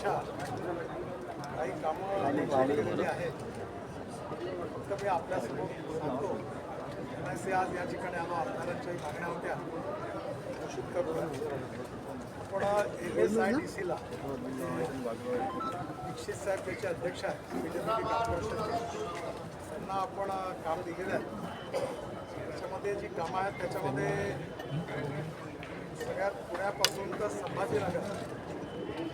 अपेक्षा काही कामं केलेली आहेत. फक्त मी आपल्यासमोर सांगतो की आज या ठिकाणी आलो. आमदारांच्याही मागण्या होत्या घोषित करून आपण MSIDCला दीक्षित साहेब त्याचे अध्यक्ष आहेत बीजेपी कॉर्पोरेशनचे. त्यांना आपण काम दिलेलं आहे. त्याच्यामध्ये जी कामं आहेत त्याच्यामध्ये सगळ्यात पुण्यापासून तर संभाजीनगर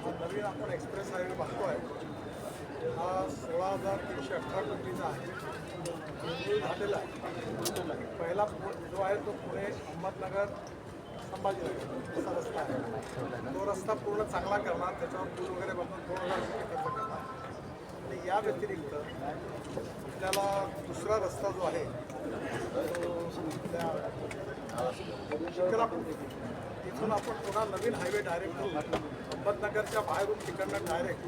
हा नवीन आपण एक्सप्रेस हायवे बघतो आहे. हा 16,318 कोटीचा आहे. मंजूर झालेला आहे. पहिला जो आहे तो पुणे अहमदनगर संभाजीनगर असा रस्ता आहे. तो रस्ता पूर्ण चांगला करणार, त्याच्यावर पूल वगैरे बांधून 2,000 कोटी खर्च करणार. आणि या व्यतिरिक्त आपल्याला दुसरा रस्ता जो आहे तो शिक्रापूर तिथून आपण पुन्हा नवीन हायवे डायरेक्ट करू. अहमदनगरच्या बाहेरून तिकडनं डायरेक्ट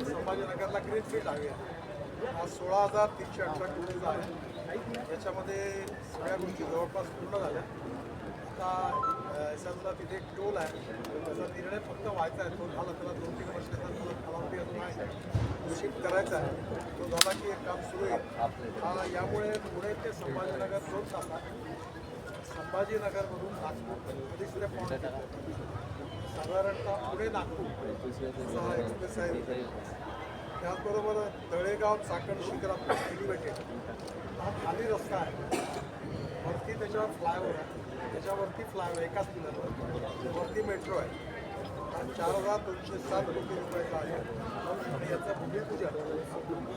संभाजीनगरला ग्रीनफील्ड हायवे आहे. हा 16,318 कोटीचा आहे. याच्यामध्ये सगळ्या गोष्टी जवळपास पूर्ण झाल्या. आता याच्यातला तिथे एक टोल आहे, त्याचा निर्णय फक्त व्हायचा आहे. तो झाला, त्याला 2-3 वर्षाचा कालावधी अजून आहे, शिफ्ट करायचा आहे. तो झाला की एक काम सुरू आहे. यामुळे पुणे ते संभाजीनगर 2 तासात, संभाजीनगरमधून नागपूर दुसऱ्या पॉईंट साधारणतः पुणे नागपूर असा हा एक्सप्रेस आहे. त्याचबरोबर तळेगाव चाकण शिक्रापूर एलिव्हेटेड हा खाली रस्ता आहे. वरती त्याच्यावर फ्लायओव्हर आहे, त्याच्यावरती फ्लायओव्हर एकाच पिलरवर, वरती मेट्रो आहे. 4,207 कोटी रुपयाचा आहे. आणि याचं भूमिपूजन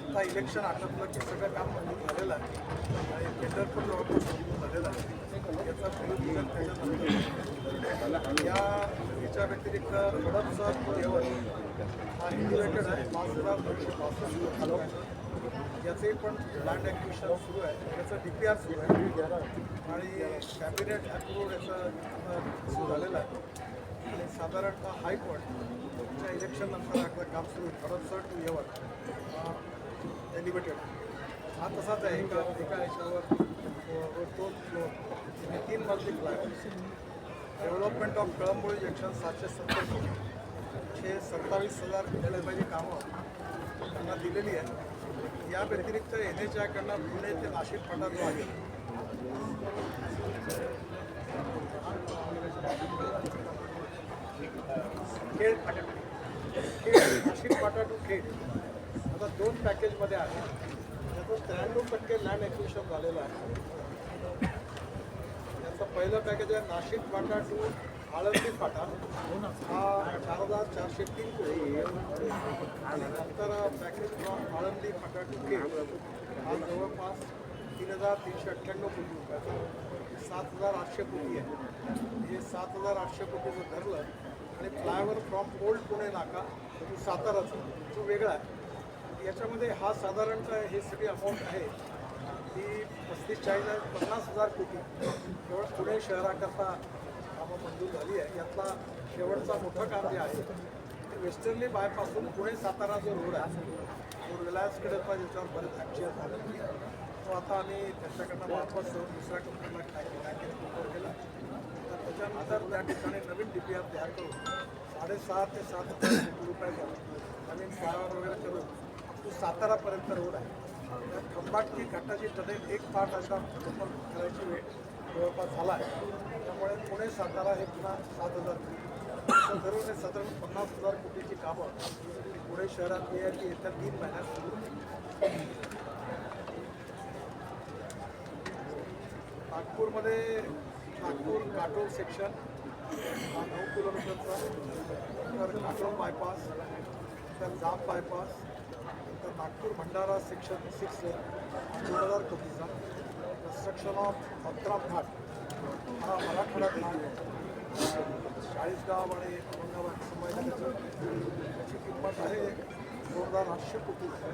आता इलेक्शन आटोपलं की सगळं काम मंजूर झालेलं आहे आणि टेंडर पण जवळपास मंजूर झालेलं आहे. याचं भूमिपूजन त्याच्यानंतर याच्या व्यतिरिक्त हडपसर देवळ हा एलिव्हेटेड आहे. 5,265 कोटी. याचंही पण लँड ॲक्विजिशन सुरू आहे. याचं DPR सुरू आहे आणि कॅबिनेट अप्रूव्ड याचं सुरू झालेलं आहे. आणि साधारणतः हायकोर्टच्या इलेक्शननंतर आपलं काम सुरू आहे. हडपसर टू येवत एलिव्हेटेड हा तसाच आहे. एका याच्यावर 2 फ्लोअर आणि 3 मजली फ्लायओव्हर. डेव्हलपमेंट ऑफ कळंबोळी जंक्शन 770 कोटी. 27,000 कोटी कामं त्यांना दिलेली आहे. या व्यतिरिक्त NHAIकडनं पुणे ते नाशिक फाटा जो आहे खेड फाटा नाशिक फाटा टू खेड आता 2 पॅकेजमध्ये आहे. त्याचं 93% लँड ॲक्विजिशन झालेलं आहे. याचं पहिलं पॅकेज आहे नाशिक फाटा टू आळंदी फाटा हा 4,403 कोटी. आणि नंतर package from Alandi Phata to Khed हा जवळपास 3,398 कोटी रुपयाचा 7,800 कोटी आहे. हे 7,800 कोटीचं धरलं आणि फ्लायओव्हर फ्रॉम ओल्ड पुणे नाका तो साताराचा तो वेगळा आहे. याच्यामध्ये हा साधारणतः हे सगळी अमाऊंट आहे ही 35,40,50,000 कोटी केवळ पुणे शहराकरता कामं मंजूर झाली आहे. यातला शेवटचा मोठं काम जे आहे ते वेस्टर्नली बायपासून पुणे सातारा जो रोड आहे तो रिलायन्सकडे ज्याच्यावर बरेच ॲक्शन झालं तो आता आम्ही त्याच्याकडनं वापस दुसऱ्या कंपनीला ट्रॅकिंग केला. तर त्याच्यानंतर त्या ठिकाणी नवीन DPR तयार करून 6,500 ते 7,000 कोटी रुपयाचा नवीन फ्लायओव्हर वगैरे करून तो सातारापर्यंत रोड आहे. त्या खंबाटकी घाटाची टनेल एक पार्ट अशा करायची वेळ जवळपास झाला आहे. त्यामुळे पुणे सातारा हे पुन्हा 7,000 कोटी धरून हे साधारण 50,000 कोटीची कामं पुणे शहरात येत्या 3 महिन्यात सुरू होईल. नागपूरमध्ये नागपूर काटोल सेक्शन हा 9 किलोमीटरचा, तर काटोल बायपास, तर जाम बायपास, तर नागपूर भंडारा सेक्शन 6 लेन 2,000 कोटीचा. कन्स्ट्रक्शन ऑफ अक्रम घाट हा मराठवाडा घाट 40गाव आणि औरंगाबाद संभाजीनगर त्याची किंमत आहे 2,800 कोटी रुपये.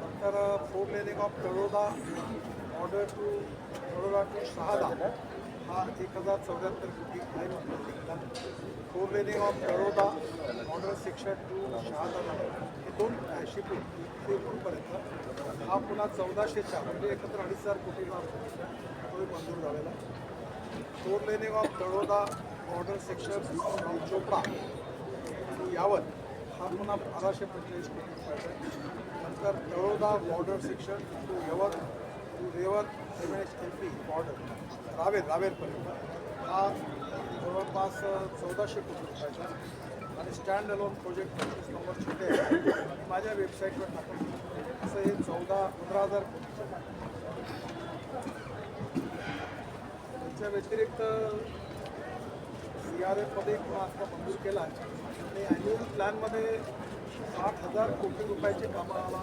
नंतर 4 laning of Taloda order to Taloda to Shahada हा 1,074 कोटी आहे. 4 laning of Taloda order section to Shahada हे 280 कोटीपर्यंत हा पुन्हा 1,404 म्हणजे एकत्र 2,500 कोटीचा तोही मंजूर झालेला. 4 laning of Taloda order section Chopda यावत हा पुन्हा 1245 कोटी रुपयाचा आहे. नंतर तळोदा बॉर्डर सेक्शन टू यवत टू रेवत MP बॉर्डर रावेरपर्यंत हा जवळपास 1400 कोटी रुपयाचा आहे. आणि स्टँड अलोन प्रोजेक्ट 25 नंबर छोटे आहे माझ्या वेबसाईटवर टाकून असं हे 15,000 कोटीचं आहे. त्याच्या व्यतिरिक्त CRF-मध्ये किंवा आता मंजूर केला आणि ॲन्युअल प्लॅनमध्ये 60,000 कोटी रुपयाची कामाला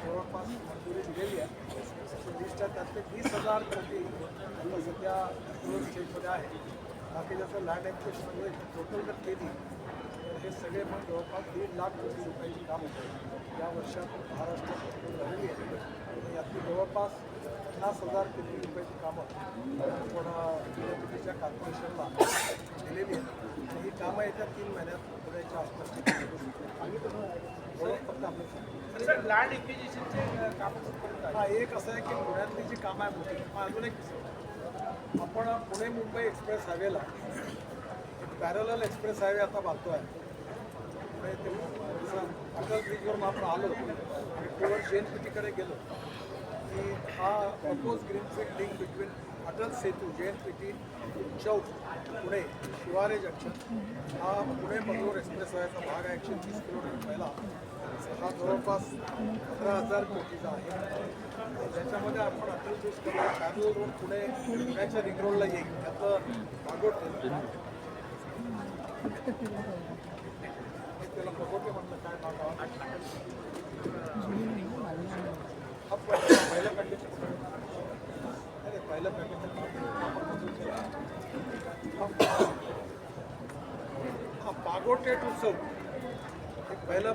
जवळपास मंजुरी दिलेली आहे. लिस्ट आहे त्यातले 20,000 कोटी आता सध्या अप्रुव्हल स्टेजमध्ये आहे. बाकी जसं लँड ॲक्विजिशन वगैरे टोटल जर केली तर हे सगळे मग जवळपास 1.5 लाख कोटी रुपयाची कामं या वर्षात महाराष्ट्रात मंजूर झालेली आहे. आणि यातली जवळपास 50,000 कोटी रुपयाची कामं आपण पीडब्ल्यूडीच्या कॉर्पोरेशनला दिलेली आहेत. आणि ही कामं येत्या 3 महिन्यात पुण्याच्या आसपास फक्त आपलं सर लँड एक्विजिशनचे कामं हा एक असं आहे की पुण्यातली जी कामं आहे मोठी अजून एक विषय आपण पुणे मुंबई एक्सप्रेस हायवेला एक पॅरलल एक्सप्रेस हायवे आता बांधतो आहे. पुणे ते अटल ब्रिजवरून आपण आलो आणि टोवर JNPTकडे गेलो की हा propose greenfield link between Atal Setu JNPT Chowk Pune Shivare junction हा पुणे बंगलोर एक्सप्रेस हायवेचा भाग आहे. 130 किलोमीटर पहिला हा जवळपास 15,000 कोटीचा आहे. ज्याच्यामध्ये आपण अटल ब्रिज करू पॅरल रोड पुण्याच्या रिंग रोडला येईल त्यातलं बागोटे त्याला बघोटे म्हटलं काय नाव हा पहिलं कंडिशन अरे पहिलं कंडिशन हा बागोटे टू चौक एक पहिलं